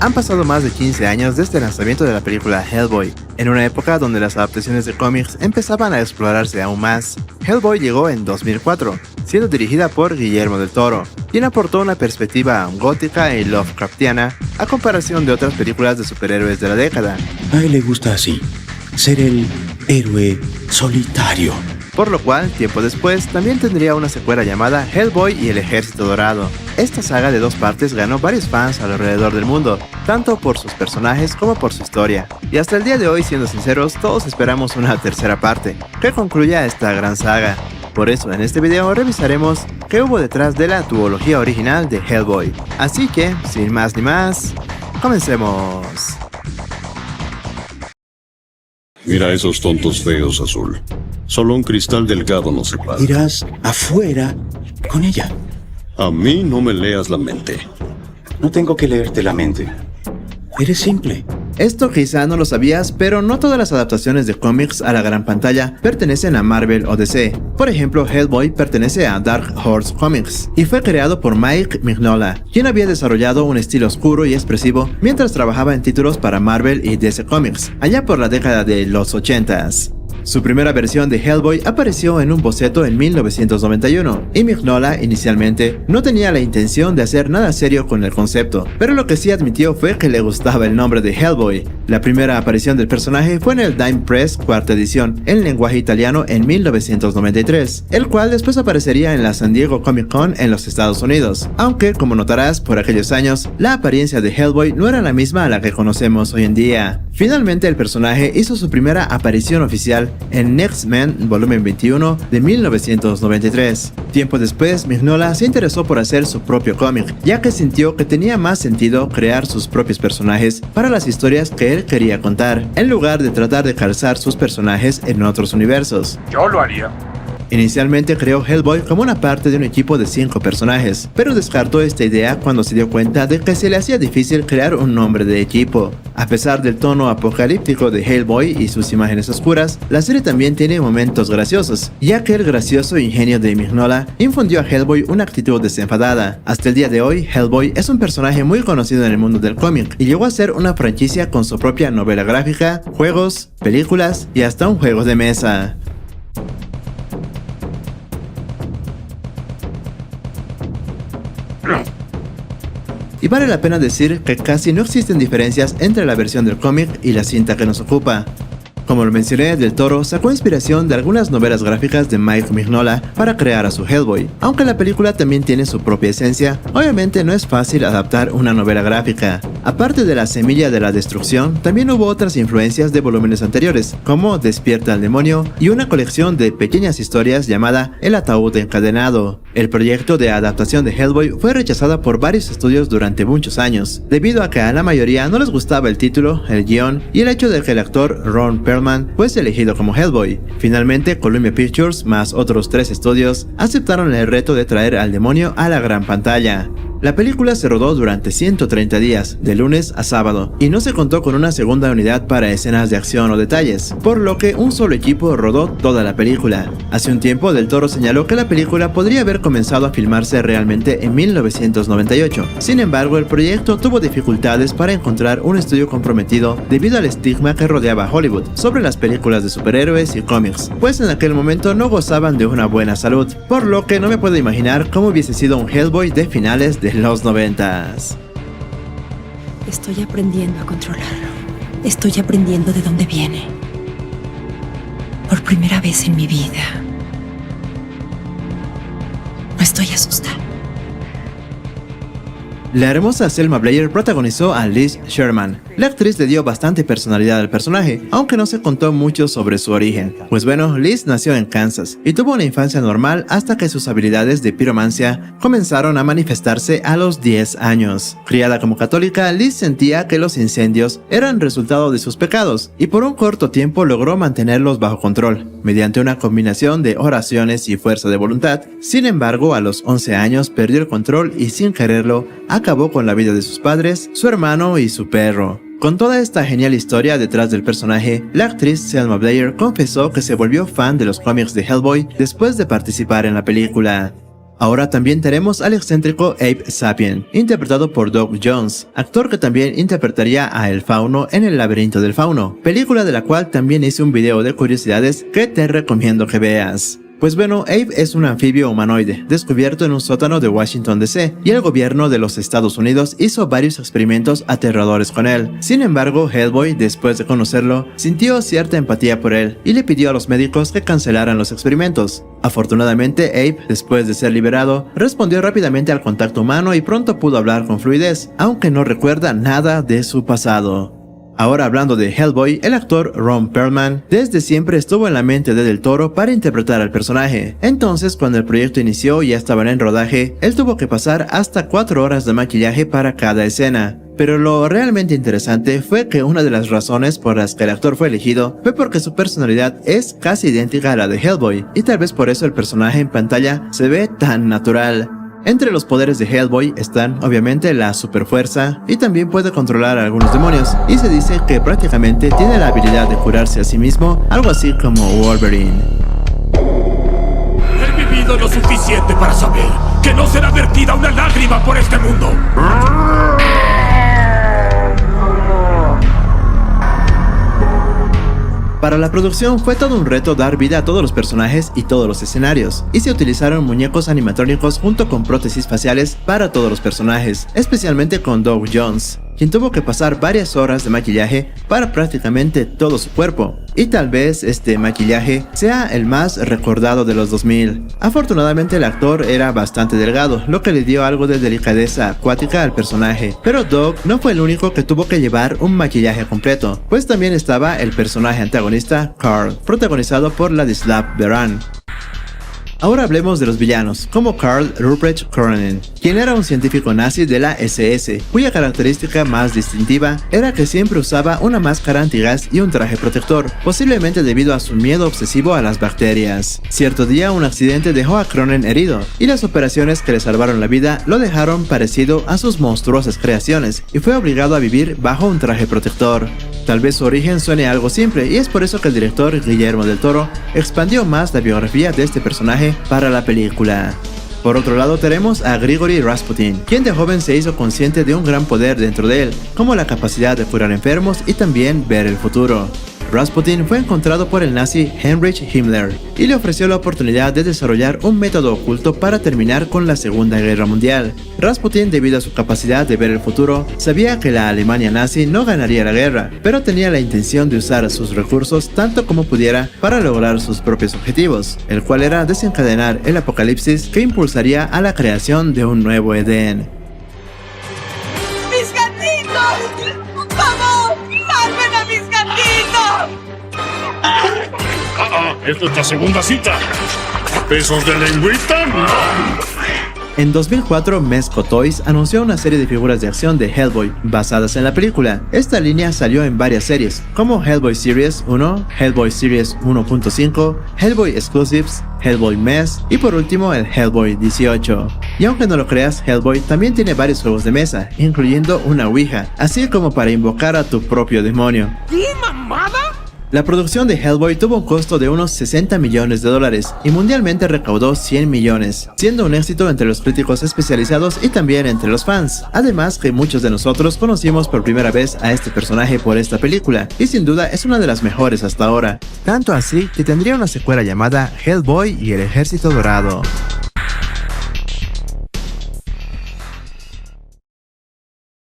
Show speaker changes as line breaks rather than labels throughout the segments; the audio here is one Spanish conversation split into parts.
Han pasado más de 15 años desde el lanzamiento de la película Hellboy, en una época donde las adaptaciones de cómics empezaban a explorarse aún más. Hellboy llegó en 2004, siendo dirigida por Guillermo del Toro, quien aportó una perspectiva gótica y Lovecraftiana a comparación de otras películas de superhéroes de la década.
A él le gusta así, ser el héroe solitario.
Por lo cual, tiempo después, también tendría una secuela llamada Hellboy y el Ejército Dorado. Esta saga de 2 partes ganó varios fans alrededor del mundo, tanto por sus personajes como por su historia. Y hasta el día de hoy, siendo sinceros, todos esperamos una tercera parte, que concluya esta gran saga. Por eso, en este video revisaremos qué hubo detrás de la duología original de Hellboy. Así que, sin más ni más, comencemos.
Mira esos tontos feos, Azul. Solo un cristal delgado nos separa.
Irás afuera con ella.
A mí no me leas la mente.
No tengo que leerte la mente. Eres simple.
Esto quizá no lo sabías, pero no todas las adaptaciones de cómics a la gran pantalla pertenecen a Marvel o DC. Por ejemplo, Hellboy pertenece a Dark Horse Comics y fue creado por Mike Mignola, quien había desarrollado un estilo oscuro y expresivo mientras trabajaba en títulos para Marvel y DC Comics, allá por la década de los 80s. Su primera versión de Hellboy apareció en un boceto en 1991, y Mignola inicialmente no tenía la intención de hacer nada serio con el concepto, pero lo que sí admitió fue que le gustaba el nombre de Hellboy. La primera aparición del personaje fue en el Dime Press cuarta edición, en lenguaje italiano en 1993, el cual después aparecería en la San Diego Comic Con en los Estados Unidos, aunque como notarás por aquellos años, la apariencia de Hellboy no era la misma a la que conocemos hoy en día. Finalmente el personaje hizo su primera aparición oficial en Next Man volumen 21 de 1993. Tiempo después, Mignola se interesó por hacer su propio cómic, ya que sintió que tenía más sentido crear sus propios personajes para las historias que él quería contar, en lugar de tratar de calzar sus personajes en otros universos.
Yo lo haría.
Inicialmente creó Hellboy como una parte de un equipo de 5 personajes, pero descartó esta idea cuando se dio cuenta de que se le hacía difícil crear un nombre de equipo. A pesar del tono apocalíptico de Hellboy y sus imágenes oscuras, la serie también tiene momentos graciosos, ya que el gracioso ingenio de Mignola infundió a Hellboy una actitud desenfadada. Hasta el día de hoy, Hellboy es un personaje muy conocido en el mundo del cómic y llegó a ser una franquicia con su propia novela gráfica, juegos, películas y hasta un juego de mesa. Y vale la pena decir que casi no existen diferencias entre la versión del cómic y la cinta que nos ocupa. Como lo mencioné, Del Toro sacó inspiración de algunas novelas gráficas de Mike Mignola para crear a su Hellboy. Aunque la película también tiene su propia esencia, obviamente no es fácil adaptar una novela gráfica. Aparte de la semilla de la destrucción, también hubo otras influencias de volúmenes anteriores, como Despierta al demonio y una colección de pequeñas historias llamada El ataúd encadenado. El proyecto de adaptación de Hellboy fue rechazado por varios estudios durante muchos años, debido a que a la mayoría no les gustaba el título, el guión y el hecho de que el actor Ron Perlman fue elegido como Hellboy. Finalmente, Columbia Pictures más otros 3 estudios aceptaron el reto de traer al demonio a la gran pantalla. La película se rodó durante 130 días, de lunes a sábado, y no se contó con una segunda unidad para escenas de acción o detalles, por lo que un solo equipo rodó toda la película. Hace un tiempo, Del Toro señaló que la película podría haber comenzado a filmarse realmente en 1998. Sin embargo, el proyecto tuvo dificultades para encontrar un estudio comprometido debido al estigma que rodeaba a Hollywood sobre las películas de superhéroes y cómics, pues en aquel momento no gozaban de una buena salud, por lo que no me puedo imaginar cómo hubiese sido un Hellboy de finales de los 90s.
Estoy aprendiendo a controlarlo. Estoy aprendiendo de dónde viene. Por primera vez en mi vida. No estoy asustada.
La hermosa Selma Blair protagonizó a Liz Sherman. La actriz le dio bastante personalidad al personaje, aunque no se contó mucho sobre su origen. Pues bueno, Liz nació en Kansas y tuvo una infancia normal hasta que sus habilidades de piromancia comenzaron a manifestarse a los 10 años. Criada como católica, Liz sentía que los incendios eran resultado de sus pecados y por un corto tiempo logró mantenerlos bajo control, mediante una combinación de oraciones y fuerza de voluntad. Sin embargo, a los 11 años perdió el control y sin quererlo, acabó con la vida de sus padres, su hermano y su perro. Con toda esta genial historia detrás del personaje, la actriz Selma Blair confesó que se volvió fan de los cómics de Hellboy después de participar en la película. Ahora también tenemos al excéntrico Abe Sapien, interpretado por Doug Jones, actor que también interpretaría a El Fauno en El laberinto del fauno, película de la cual también hice un video de curiosidades que te recomiendo que veas. Pues bueno, Abe es un anfibio humanoide, descubierto en un sótano de Washington DC, y el gobierno de los Estados Unidos hizo varios experimentos aterradores con él. Sin embargo, Hellboy, después de conocerlo, sintió cierta empatía por él, y le pidió a los médicos que cancelaran los experimentos. Afortunadamente, Abe, después de ser liberado, respondió rápidamente al contacto humano y pronto pudo hablar con fluidez, aunque no recuerda nada de su pasado. Ahora hablando de Hellboy, el actor Ron Perlman desde siempre estuvo en la mente de Del Toro para interpretar al personaje. Entonces, cuando el proyecto inició y ya estaban en rodaje, él tuvo que pasar hasta 4 horas de maquillaje para cada escena. Pero lo realmente interesante fue que una de las razones por las que el actor fue elegido fue porque su personalidad es casi idéntica a la de Hellboy, y tal vez por eso el personaje en pantalla se ve tan natural. Entre los poderes de Hellboy están obviamente la superfuerza y también puede controlar a algunos demonios, y se dice que prácticamente tiene la habilidad de curarse a sí mismo, algo así como Wolverine.
He vivido lo suficiente para saber que no será vertida una lágrima por este mundo.
Para la producción fue todo un reto dar vida a todos los personajes y todos los escenarios, y se utilizaron muñecos animatrónicos junto con prótesis faciales para todos los personajes, especialmente con Doug Jones, quien tuvo que pasar varias horas de maquillaje para prácticamente todo su cuerpo, y tal vez este maquillaje sea el más recordado de los 2000. Afortunadamente el actor era bastante delgado, lo que le dio algo de delicadeza acuática al personaje, pero Doug no fue el único que tuvo que llevar un maquillaje completo, pues también estaba el personaje antagonista Carl, protagonizado por Ladislav Beran. Ahora hablemos de los villanos, como Karl Ruprecht Koronen, quien era un científico nazi de la SS, cuya característica más distintiva era que siempre usaba una máscara antigas y un traje protector, posiblemente debido a su miedo obsesivo a las bacterias. Cierto día un accidente dejó a Koronen herido, y las operaciones que le salvaron la vida lo dejaron parecido a sus monstruosas creaciones, y fue obligado a vivir bajo un traje protector. Tal vez su origen suene algo simple, y es por eso que el director Guillermo del Toro expandió más la biografía de este personaje para la película. Por otro lado tenemos a Grigory Rasputin, quien de joven se hizo consciente de un gran poder dentro de él, como la capacidad de curar enfermos y también ver el futuro. Rasputin fue encontrado por el nazi Heinrich Himmler y le ofreció la oportunidad de desarrollar un método oculto para terminar con la Segunda Guerra Mundial. Rasputin, debido a su capacidad de ver el futuro, sabía que la Alemania nazi no ganaría la guerra, pero tenía la intención de usar sus recursos tanto como pudiera para lograr sus propios objetivos, el cual era desencadenar el apocalipsis que impulsaría a la creación de un nuevo Edén.
¡Mis gatitos! ¡Vamos! ¡Salven a mis gatitos!
¿Es nuestra segunda cita? ¿Besos de lengüita?
En 2004, Mezco Toys anunció una serie de figuras de acción de Hellboy basadas en la película. Esta línea salió en varias series, como Hellboy Series 1, Hellboy Series 1.5, Hellboy Exclusives, Hellboy Mess y por último el Hellboy 18. Y aunque no lo creas, Hellboy también tiene varios juegos de mesa, incluyendo una Ouija, así como para invocar a tu propio demonio.
¿Qué mamada?
La producción de Hellboy tuvo un costo de unos $60 millones y mundialmente recaudó 100 millones, siendo un éxito entre los críticos especializados y también entre los fans. Además que muchos de nosotros conocimos por primera vez a este personaje por esta película, y sin duda es una de las mejores hasta ahora. Tanto así que tendría una secuela llamada Hellboy y el Ejército Dorado.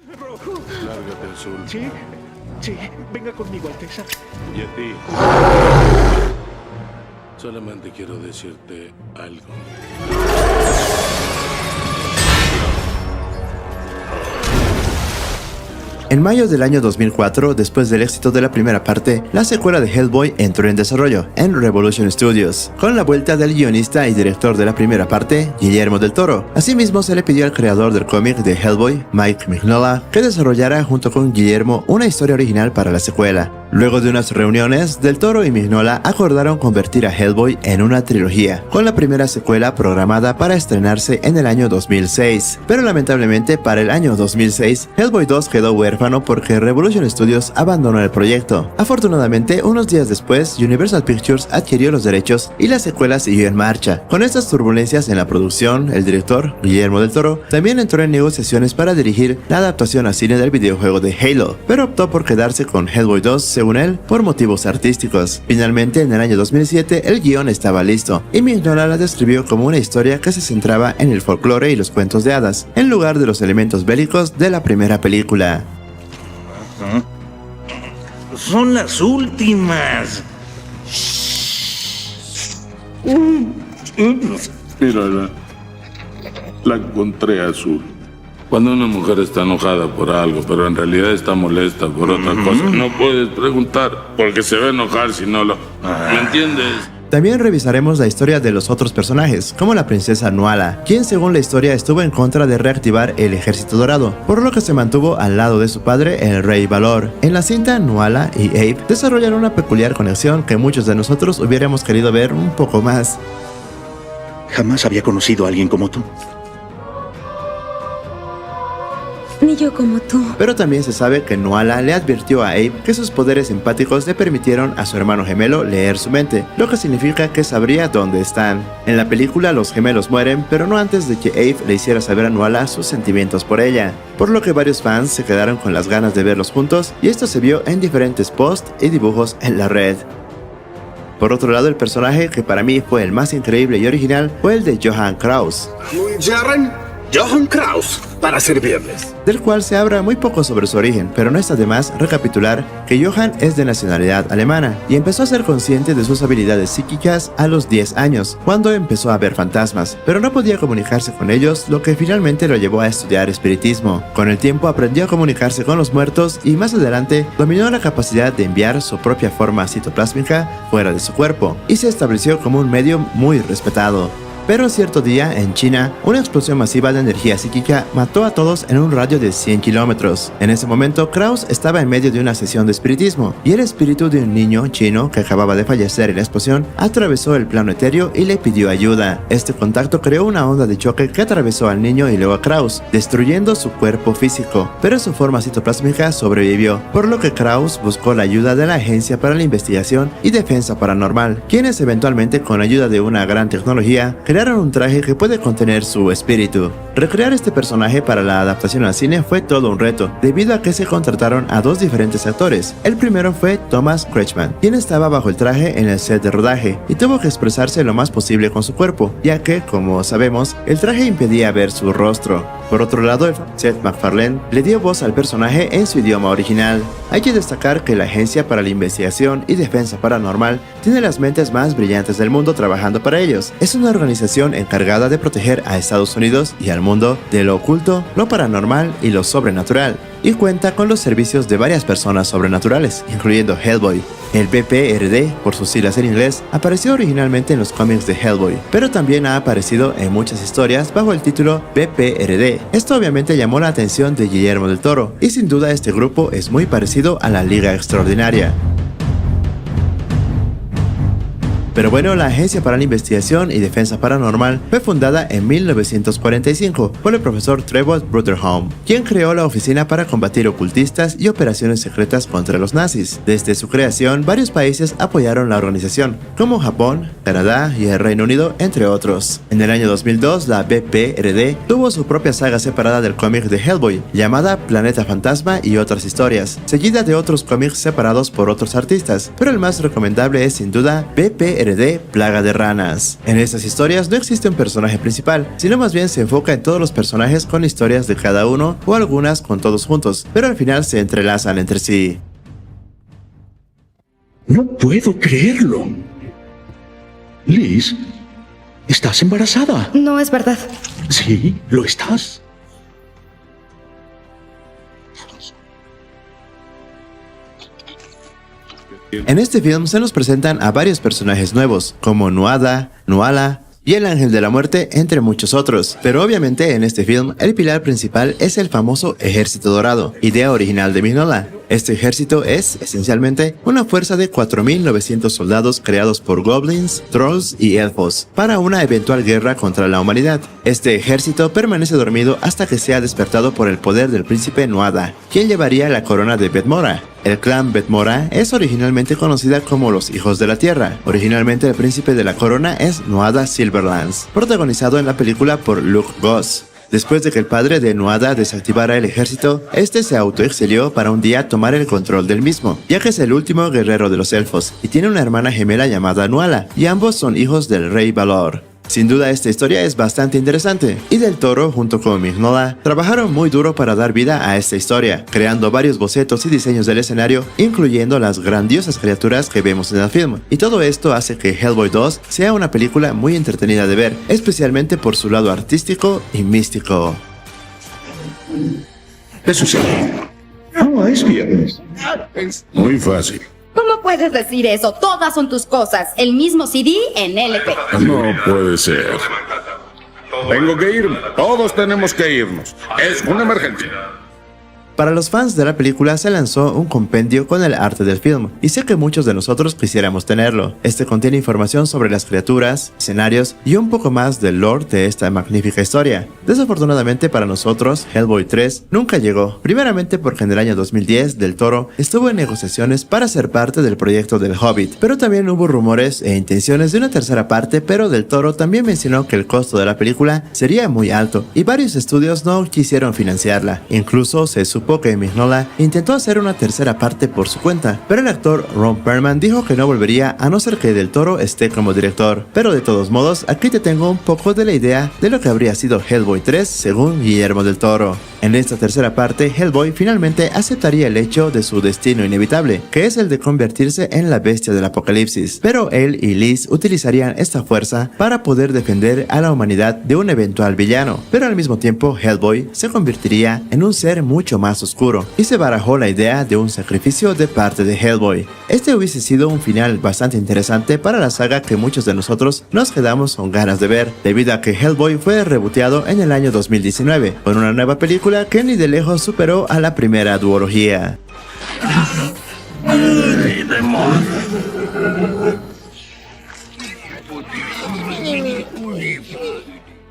Lárgate al sur.
Sí, sí, venga conmigo, Alteza.
Y a ti. Solamente quiero decirte algo.
En mayo del año 2004, después del éxito de la primera parte, la secuela de Hellboy entró en desarrollo en Revolution Studios, con la vuelta del guionista y director de la primera parte, Guillermo del Toro. Asimismo, se le pidió al creador del cómic de Hellboy, Mike Mignola, que desarrollara junto con Guillermo una historia original para la secuela. Luego de unas reuniones, Del Toro y Mignola acordaron convertir a Hellboy en una trilogía, con la primera secuela programada para estrenarse en el año 2006. Pero lamentablemente para el año 2006, Hellboy 2 quedó huérfano porque Revolution Studios abandonó el proyecto. Afortunadamente, unos días después, Universal Pictures adquirió los derechos y la secuela siguió en marcha. Con estas turbulencias en la producción, el director, Guillermo del Toro, también entró en negociaciones para dirigir la adaptación a cine del videojuego de Halo, pero optó por quedarse con Hellboy 2, según él, por motivos artísticos. Finalmente, en el año 2007, el guión estaba listo, y Mignola la describió como una historia que se centraba en el folclore y los cuentos de hadas, en lugar de los elementos bélicos de la primera película.
Son las últimas.
Mírala. La encontré azul. Cuando una mujer está enojada por algo, pero en realidad está molesta por otra cosa, no puedes preguntar, porque se va a enojar si no lo... ¿Me entiendes?
También revisaremos la historia de los otros personajes, como la princesa Nuala, quien según la historia estuvo en contra de reactivar el Ejército Dorado, por lo que se mantuvo al lado de su padre, el Rey Valor. En la cinta, Nuala y Abe desarrollan una peculiar conexión que muchos de nosotros hubiéramos querido ver un poco más.
Jamás había conocido a alguien como tú.
Ni yo como tú.
Pero también se sabe que Nuala le advirtió a Abe que sus poderes empáticos le permitieron a su hermano gemelo leer su mente, lo que significa que sabría dónde están. En la película los gemelos mueren, pero no antes de que Abe le hiciera saber a Nuala sus sentimientos por ella, por lo que varios fans se quedaron con las ganas de verlos juntos, y esto se vio en diferentes posts y dibujos en la red. Por otro lado, el personaje que para mí fue el más increíble y original fue el de Johann Kraus,
Johann Kraus, para servirles.
del cual se habla muy poco sobre su origen, pero no está de más recapitular que Johann es de nacionalidad alemana y empezó a ser consciente de sus habilidades psíquicas a los 10 años, cuando empezó a ver fantasmas, pero no podía comunicarse con ellos, lo que finalmente lo llevó a estudiar espiritismo. Con el tiempo aprendió a comunicarse con los muertos y más adelante dominó la capacidad de enviar su propia forma citoplásmica fuera de su cuerpo, y se estableció como un medio muy respetado. Pero cierto día, en China, una explosión masiva de energía psíquica mató a todos en un radio de 100 kilómetros. En ese momento, Kraus estaba en medio de una sesión de espiritismo, y el espíritu de un niño chino que acababa de fallecer en la explosión atravesó el plano etéreo y le pidió ayuda. Este contacto creó una onda de choque que atravesó al niño y luego a Kraus, destruyendo su cuerpo físico, pero su forma citoplásmica sobrevivió, por lo que Kraus buscó la ayuda de la Agencia para la Investigación y Defensa Paranormal, quienes eventualmente, con ayuda de una gran tecnología, crearon un traje que puede contener su espíritu. Recrear este personaje para la adaptación al cine fue todo un reto, debido a que se contrataron a dos diferentes actores. El primero fue Thomas Kretschmann, quien estaba bajo el traje en el set de rodaje y tuvo que expresarse lo más posible con su cuerpo, ya que, como sabemos, el traje impedía ver su rostro. Por otro lado, Seth MacFarlane le dio voz al personaje en su idioma original. Hay que destacar que la Agencia para la Investigación y Defensa Paranormal tiene las mentes más brillantes del mundo trabajando para ellos. Es una organización encargada de proteger a Estados Unidos y al mundo de lo oculto, lo paranormal y lo sobrenatural, y cuenta con los servicios de varias personas sobrenaturales, incluyendo Hellboy. El BPRD, por sus siglas en inglés, apareció originalmente en los cómics de Hellboy, pero también ha aparecido en muchas historias bajo el título BPRD. Esto obviamente llamó la atención de Guillermo del Toro, y sin duda este grupo es muy parecido a la Liga Extraordinaria. Pero bueno, la Agencia para la Investigación y Defensa Paranormal fue fundada en 1945 por el profesor Trevor Brutherholm, quien creó la oficina para combatir ocultistas y operaciones secretas contra los nazis. Desde su creación, varios países apoyaron la organización, como Japón, Canadá y el Reino Unido, entre otros. En el año 2002, la BPRD tuvo su propia saga separada del cómic de Hellboy, llamada Planeta Fantasma y otras historias, seguida de otros cómics separados por otros artistas, pero el más recomendable es sin duda BPRD Plaga de Ranas. En estas historias no existe un personaje principal, sino más bien se enfoca en todos los personajes con historias de cada uno o algunas con todos juntos, pero al final se entrelazan entre sí.
No puedo creerlo. Liz, ¿estás embarazada?
No es verdad.
Sí, lo estás.
En este film se nos presentan a varios personajes nuevos, como Nuada, Nuala y el Ángel de la Muerte, entre muchos otros. Pero obviamente en este film, el pilar principal es el famoso Ejército Dorado, idea original de Mignola. Este ejército es, esencialmente, una fuerza de 4.900 soldados creados por goblins, trolls y elfos, para una eventual guerra contra la humanidad. Este ejército permanece dormido hasta que sea despertado por el poder del príncipe Nuada, quien llevaría la corona de Beth-Mora. El clan Beth-Mora es originalmente conocida como los Hijos de la Tierra. Originalmente el príncipe de la corona es Nuada Silverlands, protagonizado en la película por Luke Goss. Después de que el padre de Nuada desactivara el ejército, este se autoexilió para un día tomar el control del mismo, ya que es el último guerrero de los elfos, y tiene una hermana gemela llamada Nuala, y ambos son hijos del rey Valor. Sin duda esta historia es bastante interesante, y Del Toro junto con Mignola trabajaron muy duro para dar vida a esta historia, creando varios bocetos y diseños del escenario, incluyendo las grandiosas criaturas que vemos en el film, y todo esto hace que Hellboy 2 sea una película muy entretenida de ver, especialmente por su lado artístico y místico.
¿Qué sucede? No, es viernes.
Muy fácil.
¿Cómo puedes decir eso? Todas son tus cosas. El mismo CD en LP.
No puede ser. Tengo que irme. Todos tenemos que irnos. Es una emergencia.
Para los fans de la película se lanzó un compendio con el arte del film, y sé que muchos de nosotros quisiéramos tenerlo. Este contiene información sobre las criaturas, escenarios y un poco más del lore de esta magnífica historia. Desafortunadamente para nosotros, Hellboy 3 nunca llegó, primeramente porque en el año 2010 Del Toro estuvo en negociaciones para ser parte del proyecto del Hobbit, pero también hubo rumores e intenciones de una tercera parte, pero Del Toro también mencionó que el costo de la película sería muy alto, y varios estudios no quisieron financiarla. Incluso se supo que Mignola intentó hacer una tercera parte por su cuenta, pero el actor Ron Perlman dijo que no volvería a no ser que Del Toro esté como director. Pero de todos modos, aquí te tengo un poco de la idea de lo que habría sido Hellboy 3 según Guillermo del Toro. En esta tercera parte, Hellboy finalmente aceptaría el hecho de su destino inevitable, que es el de convertirse en la bestia del apocalipsis, pero él y Liz utilizarían esta fuerza para poder defender a la humanidad de un eventual villano, pero al mismo tiempo Hellboy se convertiría en un ser mucho más oscuro, y se barajó la idea de un sacrificio de parte de Hellboy. Este hubiese sido un final bastante interesante para la saga que muchos de nosotros nos quedamos con ganas de ver, debido a que Hellboy fue rebooteado en el año 2019, con una nueva película que ni de lejos superó a la primera duología.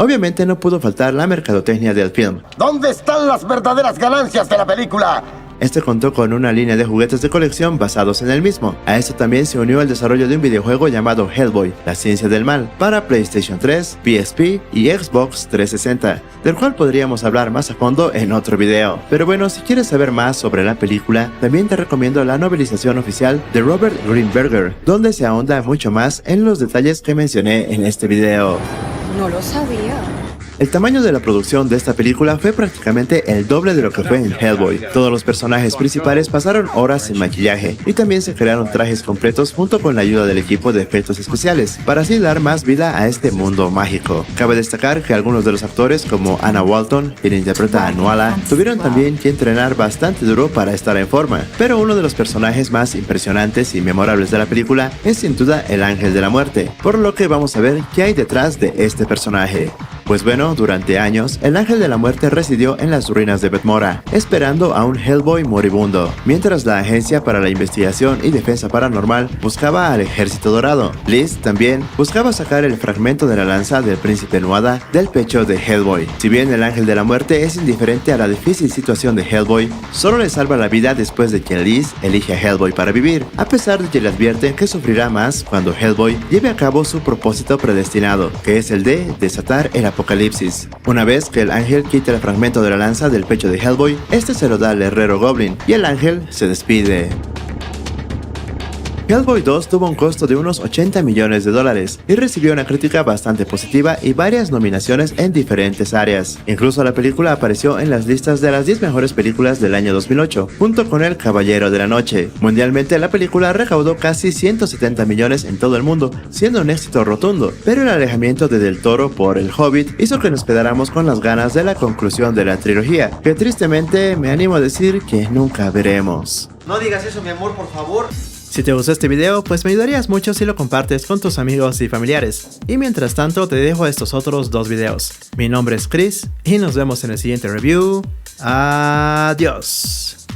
Obviamente no pudo faltar la mercadotecnia del film.
¿Dónde están las verdaderas ganancias de la película?
Este contó con una línea de juguetes de colección basados en el mismo. A esto también se unió el desarrollo de un videojuego llamado Hellboy, la ciencia del mal, para PlayStation 3, PSP y Xbox 360, del cual podríamos hablar más a fondo en otro video. Pero bueno, si quieres saber más sobre la película, también te recomiendo la novelización oficial de Robert Greenberger, donde se ahonda mucho más en los detalles que mencioné en este video.
No lo sabía.
El tamaño de la producción de esta película fue prácticamente el doble de lo que fue en Hellboy. Todos los personajes principales pasaron horas en maquillaje, y también se crearon trajes completos junto con la ayuda del equipo de efectos especiales, para así dar más vida a este mundo mágico. Cabe destacar que algunos de los actores, como Anna Walton, quien interpreta a Nuala, tuvieron también que entrenar bastante duro para estar en forma, pero uno de los personajes más impresionantes y memorables de la película es sin duda el Ángel de la Muerte, por lo que vamos a ver qué hay detrás de este personaje. Pues bueno, durante años, el Ángel de la Muerte residió en las ruinas de Beth-Mora, esperando a un Hellboy moribundo, mientras la Agencia para la Investigación y Defensa Paranormal buscaba al Ejército Dorado. Liz también buscaba sacar el fragmento de la lanza del príncipe Nuada del pecho de Hellboy. Si bien el Ángel de la Muerte es indiferente a la difícil situación de Hellboy, solo le salva la vida después de que Liz elige a Hellboy para vivir, a pesar de que le advierten que sufrirá más cuando Hellboy lleve a cabo su propósito predestinado, que es el de desatar el apocalipsis. Una vez que el ángel quita el fragmento de la lanza del pecho de Hellboy, este se lo da al herrero Goblin, y el ángel se despide. Hellboy 2 tuvo un costo de unos $80 millones y recibió una crítica bastante positiva y varias nominaciones en diferentes áreas. Incluso la película apareció en las listas de las 10 mejores películas del año 2008, junto con El Caballero de la Noche. Mundialmente, la película recaudó casi 170 millones en todo el mundo, siendo un éxito rotundo, pero el alejamiento de Del Toro por El Hobbit hizo que nos quedáramos con las ganas de la conclusión de la trilogía, que tristemente me animo a decir que nunca veremos.
No digas eso, mi amor, por favor.
Si te gustó este video, pues me ayudarías mucho si lo compartes con tus amigos y familiares. Y mientras tanto, te dejo estos otros 2 videos. Mi nombre es Chris y nos vemos en el siguiente review. Adiós.